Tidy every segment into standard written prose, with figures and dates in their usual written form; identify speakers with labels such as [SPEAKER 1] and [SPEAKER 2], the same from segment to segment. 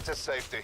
[SPEAKER 1] Get to safety.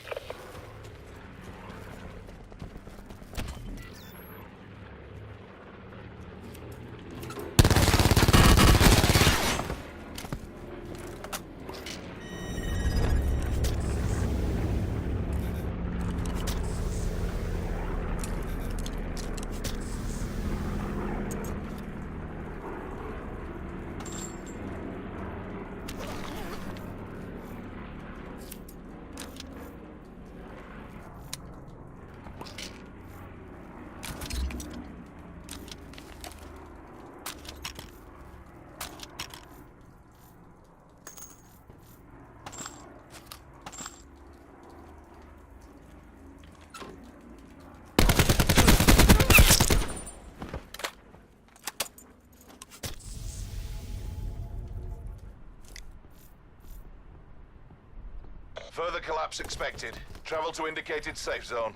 [SPEAKER 1] Further collapse expected. Travel to indicated safe zone.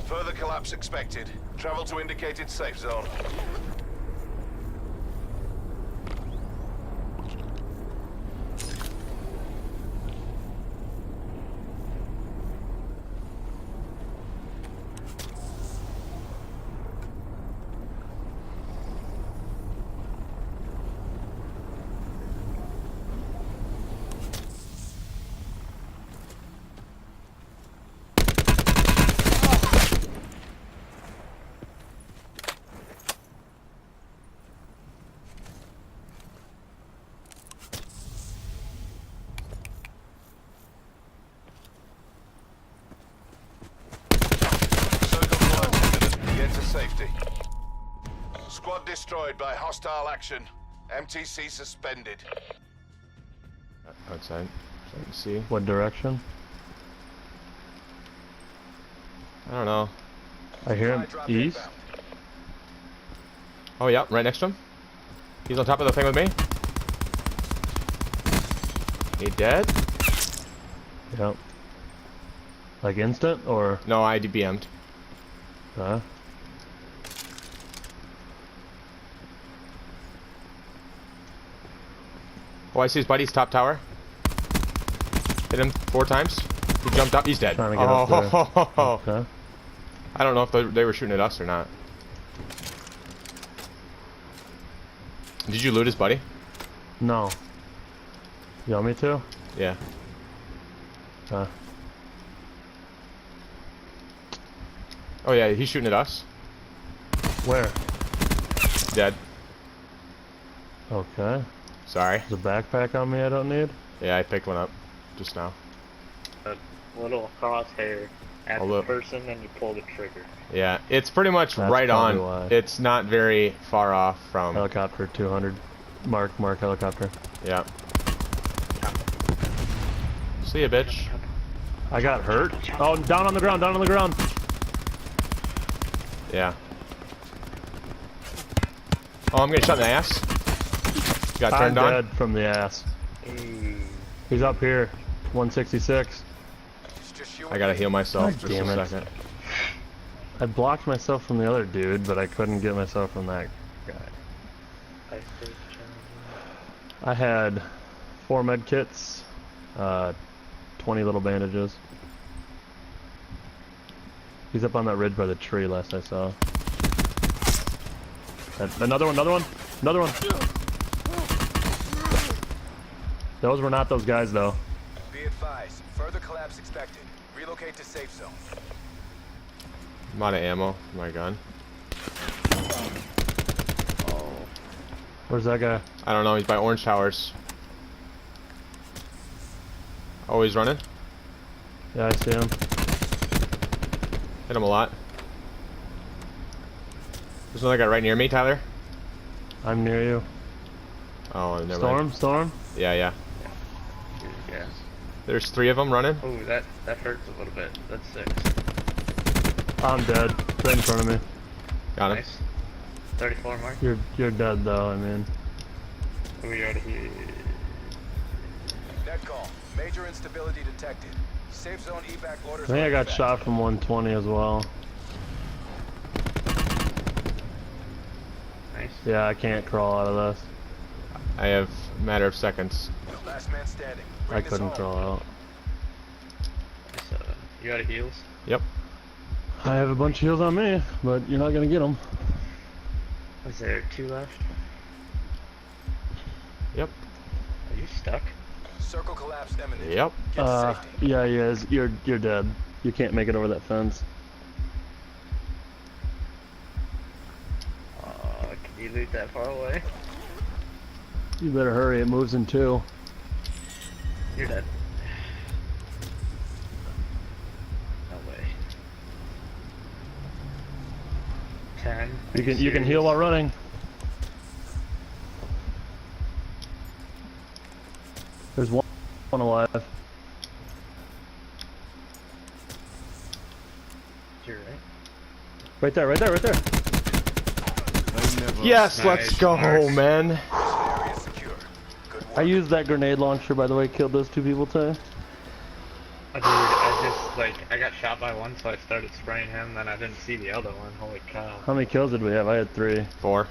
[SPEAKER 1] Further collapse expected. Travel to indicated safe zone. Safety. Squad destroyed by hostile action. MTC suspended.
[SPEAKER 2] Outside. So I can see.
[SPEAKER 3] What direction?
[SPEAKER 2] I don't know.
[SPEAKER 3] I hear him east.
[SPEAKER 2] Oh yeah, right next to him. He's on top of the thing with me. He dead?
[SPEAKER 3] Yep. Like instant or?
[SPEAKER 2] No, I DBM'd.
[SPEAKER 3] Huh?
[SPEAKER 2] Oh, I see his buddy's top tower. Hit him 4 times. He jumped up. He's dead.
[SPEAKER 3] Trying to get up there. Okay.
[SPEAKER 2] I don't know if they were shooting at us or not. Did you loot his buddy?
[SPEAKER 3] No. You want me to?
[SPEAKER 2] Yeah. Oh yeah, he's shooting at us.
[SPEAKER 3] Where?
[SPEAKER 2] Dead.
[SPEAKER 3] Okay.
[SPEAKER 2] Sorry.
[SPEAKER 3] There's a backpack on me I don't need?
[SPEAKER 2] Yeah, I picked one up just now.
[SPEAKER 4] A little crosshair at the person and you pull the trigger.
[SPEAKER 2] Yeah, it's pretty much
[SPEAKER 3] That's
[SPEAKER 2] right on.
[SPEAKER 3] why.
[SPEAKER 2] It's not very far off from...
[SPEAKER 3] Helicopter 200. Mark helicopter.
[SPEAKER 2] Yeah. See ya, bitch.
[SPEAKER 3] I got hurt. Oh, down on the ground, down on the ground.
[SPEAKER 2] Yeah. Oh, I'm getting shot in the ass. Got turned on.
[SPEAKER 3] I'm dead from the ass. He's up here. 166.
[SPEAKER 2] I gotta heal myself
[SPEAKER 3] God
[SPEAKER 2] just
[SPEAKER 3] damn
[SPEAKER 2] a
[SPEAKER 3] it.
[SPEAKER 2] second.
[SPEAKER 3] I blocked myself from the other dude, but I couldn't get myself from that guy. I had 4 med kits, 20 little bandages. He's up on that ridge by the tree last I saw. Another one, another one, another one. Those were not those guys though.
[SPEAKER 5] Be advised, further collapse expected. Relocate to safe zone.
[SPEAKER 2] I'm out of ammo for my gun.
[SPEAKER 3] Where's that guy?
[SPEAKER 2] I don't know, he's by Orange Towers. Oh, he's running?
[SPEAKER 3] Yeah, I see him.
[SPEAKER 2] Hit him a lot. There's another guy right near me, Tyler.
[SPEAKER 3] I'm near you.
[SPEAKER 2] Oh, never mind.
[SPEAKER 3] Storm?
[SPEAKER 2] Yeah, yeah.
[SPEAKER 4] Yes.
[SPEAKER 2] There's 3 of them running.
[SPEAKER 4] Oh, that hurts a little bit. That's 6.
[SPEAKER 3] I'm dead. Right in front of me.
[SPEAKER 2] Got him.
[SPEAKER 4] Nice. 34 mark.
[SPEAKER 3] You're dead though, I mean.
[SPEAKER 4] We already here.
[SPEAKER 5] Net call. Major instability detected. Safe zone evac orders.
[SPEAKER 3] I think I got
[SPEAKER 5] effect.
[SPEAKER 3] shot from 120 as well.
[SPEAKER 4] Nice.
[SPEAKER 3] Yeah, I can't crawl out of this.
[SPEAKER 2] I have a matter of seconds.
[SPEAKER 5] Last man standing.
[SPEAKER 3] I
[SPEAKER 5] Bring this
[SPEAKER 3] couldn't
[SPEAKER 5] home.
[SPEAKER 3] crawl out.
[SPEAKER 4] Nice. You out of heals?
[SPEAKER 2] Yep.
[SPEAKER 3] I have a bunch of heals on me, but you're not gonna get them.
[SPEAKER 4] Was there 2 left?
[SPEAKER 2] Yep.
[SPEAKER 4] Are you stuck?
[SPEAKER 5] Circle collapse imminent.
[SPEAKER 2] Yep.
[SPEAKER 5] Get to safety.
[SPEAKER 3] Yeah, he is. You're dead. You can't make it over that fence.
[SPEAKER 4] Can you loot that far away?
[SPEAKER 3] You better hurry. It moves in 2.
[SPEAKER 4] You're dead. No way. 10.
[SPEAKER 3] You can heal while running. There's one alive.
[SPEAKER 4] You're right.
[SPEAKER 3] Right there, right there, right there.
[SPEAKER 2] Yes,
[SPEAKER 4] Nice.
[SPEAKER 2] let's go,
[SPEAKER 4] Nice.
[SPEAKER 2] man.
[SPEAKER 5] Area secure. Good work.
[SPEAKER 3] I used that grenade launcher, by the way, killed those 2 people too.
[SPEAKER 4] Oh, dude, I got shot by one, so I started spraying him, then I didn't see the other one. Holy cow.
[SPEAKER 3] How many kills did we have? I had 3.
[SPEAKER 2] 4.